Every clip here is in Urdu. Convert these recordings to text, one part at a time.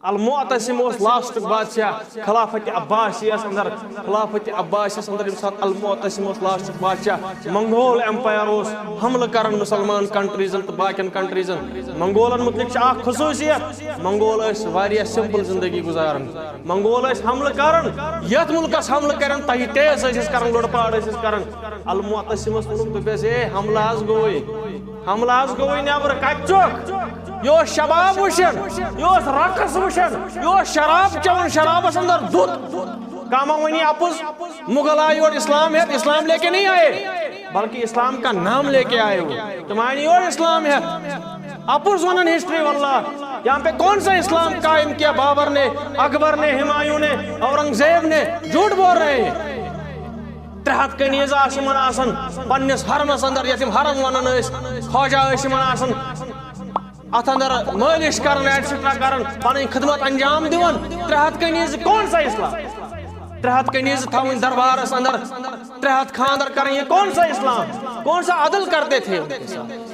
المعتصم لاسٹ بادشاہ خلافت عباسیس اندر ییٚمہِ ساتہٕ المعتصم لاسٹ بادشاہ منگول ایمپائر حملہ کران مسلمان کنٹریزن تو باقین کنٹریزن منگولن متعلق اخ خصوصیت منگول واریاہ سمپل زندگی گزاران منگول حملہ کران یتھ ملکس حملہ کران تہی تیز کران لڑ پاڑ کران المعتصمس دوٚپیس اے حملہ گوٚوٕے نیبر کتہِ چھُکھ یہ شباب وشن یہ رقص وشن یہ شراب چون شرابس اندر دھت کاما ونی اپز مغل آئے اور اسلام ہے اسلام لے کے نہیں آئے بلکہ اسلام کا نام لے کے آئے وہ تمہاری اور اسلام ہے اپز ونن ہسٹری واللہ یہاں پہ کون سا اسلام قائم کیا بابر نے اکبر نے ہمایوں نے اورنگزیب نے جھوٹ بول رہے ہیں ترہت کنیز آسمان آسن پنس حرمس اندر یتیم حرم ونن خواجہ آسمان ات اندر مالش کرن ایٹسٹرا کرن پن خدمت انجام دون ترہت کنیز کون سا اسلام ترہت کنیز تھون دربارس اندر ترہت خاندر کریں یہ کون سا اسلام کون سا عدل کرتے تھے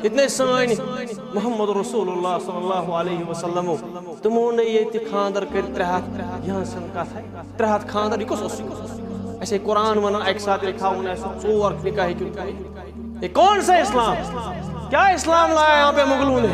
اتنے سن محمد رسول اللہ صلی اللہ علیہ وسلم تمو نے یہ خاندر کر ترہت یہاں سن کت ترہت خاندر یہ کس ایسے قرآن ونان ایک ساتھ لکھا ہونا ایسا ژور نکاح یہ کون سا اسلام کیا اسلام لایا یہاں پہ مغلوں نے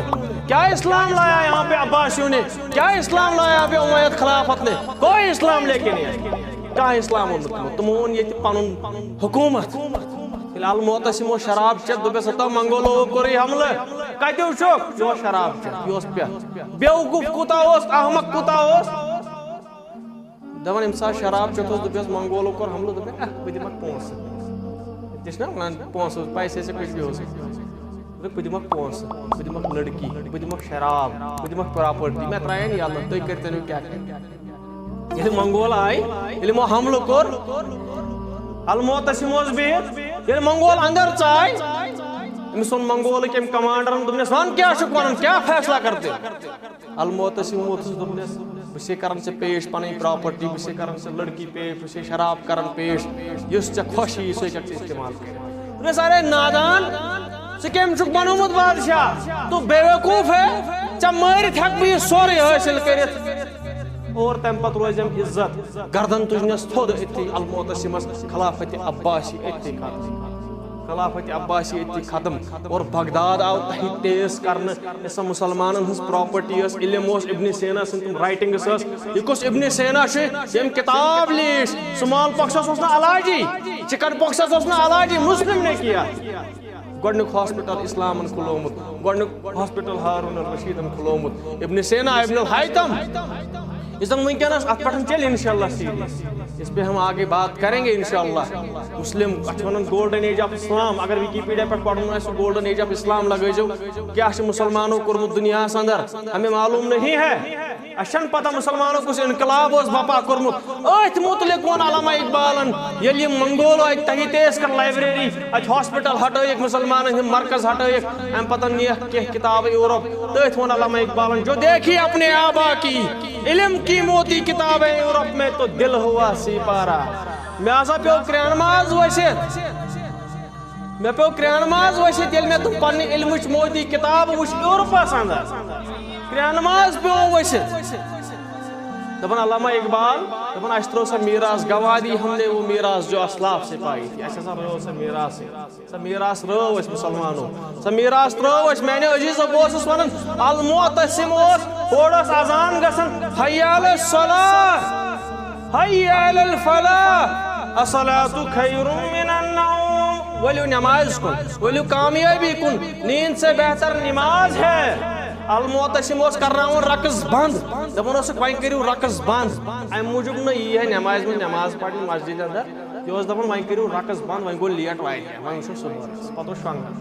کیا اسلام لایا یہاں پہ عباسیوں نے کیا اسلام لایا یہاں پہ امیت خلافت نے کوئی اسلام لے کے نہیں کیا اسلام تمون یہ پنن حکومت فی الحال معتصم و شراب چت دپس ہتا منگولو کوری حملہ کتیو چھک یہ شراب چت یہ پہ بیوقوف کوتا احمق کوتا دپان یم سات شراب چت دپس منگولو کور حملہ دپ بہ دمک پونسہ تہ نا پونسہ پیسے سے کچھ بھی ہو سکتا بہ دمک پونسہ بہ دمک لڑکی بہ دمک شراب بہ دمک پراپرٹی میں ترائے نہیں اللہ تھی کرتے کیا یل منگول آئی یل مو حملہ کور المعتصم بہت یل منگول اندر ژائے امس ون منگول کم کمانڈرن دپنس ون کیا چھک ونان کیا فیصلہ کرتے المعتصم ووتھس دپنس بہ کران سے پیش پن پراپرٹی بہ کران سے لڑکی پیش بہ شراب کران پیش یس ژے خوش یی سُے ہیٚکھ ژٕ استعمال کٔرِتھ سارے نادان ژٕ کٔمۍ چھُکھ بنومُت بادشاہ تو بے وقوف ہے ژےٚ مٲرِتھ ہیٚکہٕ بہٕ یہِ سورُے حٲصِل کٔرِتھ اور تمہِ پتہٕ روزیم عزت گردن تُجنس تھوٚد أتھی المعتصمس خلافت عباسی أتھی خلافت عباسی أتھی ختم اور بغداد آو تہی تیز کرنہٕ سۄ مسلمانن ہٕنٛز پراپرٹی ٲس علم اوس ابن سینا سٕنٛز تِم رائٹنگس ٲس یہِ کُس ابن سینا چھُ ییٚمۍ کتاب لیٖچھ سمال پاکسس اوس نہٕ علاجی چکن پاکسس اوس نہٕ علاجی مسلم نے کیا گۄڈنیُک ہاسپٹل اسلامن کھلومُت گۄڈنیُک ہاسپٹل ہارون الرشیدن کھلومُت ابن سینا ابن الحیتم اس دن ونکس ات پہ چل انشاءاللہ سیریز اس پہ ہم آگے بات کریں گے انشاءاللہ مسلم اتھونن گولڈن ایج آف اسلام اگر ویکیپیڈیا پہ پڑھن آسہِ گولڈن ایج آف اسلام لگٲیزیو کیا مسلمانوں کورمُت دنیاہس اندر ہمیں معلوم نہیں ہے اچھن پتہ مسلمانوں کس انقلاب اس بپا کورمُت اتھ متعلق ون علامہ اقبالن ییٚلہِ یِم منگولو اتہِ تہی تیز کر لائبریری اتہِ ہاسپٹل ہٹٲیِکھ مسلمانن ہٕنٛدۍ مرکز ہٹٲیِکھ امہِ پتہٕ نِیَکھ کینٛہہ کتابہٕ یورپ تٔتھۍ ووٚن علامہ اقبالن جو دیکھی اپنے آبا کی علم کی موتی کتابیں یورپ میں تو دل ہوا سی پارا میں ہسا پیو کرٛینہٕ ماز ؤسِتھ مےٚ پیو کرٛینہٕ ماز ؤسِتھ ییٚلہِ مےٚ تِم پننہِ علمٕچ موتی کتاب وٕچھ یورپس اندر کرٛینہٕ ماز پیو ؤسِتھ دپان علامہ اقبال دپان اَسہِ ترٛٲو سۄ میراث گوادی ہم نے وہ میراث جو اسلاف سے پائی تھی اَسہِ ہسا رٲو سۄ میراث رٲو اَسہِ مسلمانو سۄ میراث ترٛٲو اَسہِ میانہِ عزیٖزو بہٕ اوسُس ونان المعتصم اوس ہورٕ ٲس اذان گژھان حی علی الصلاۃ حی علی الفلاح الصلاۃ خیر من النوم ؤلِو نماز کُن ؤلِو کامیٲبی کُن نیند سے بہتر نماز ہے المعتصم اوس کرناوان رقص بند دپان اوسُکھ وۄنۍ کٔرِو رقص بند امہِ موٗجوٗب نہٕ یی ہے نمازِ منٛز نماز پرنہِ مسجد اندر یہِ اوس دپان وۄنۍ کٔرِو رقص بند وۄنۍ گوٚو لیٹ واریاہ وۄنۍ وٕچھو صُبحس پتہٕ اوس شۄنٛگان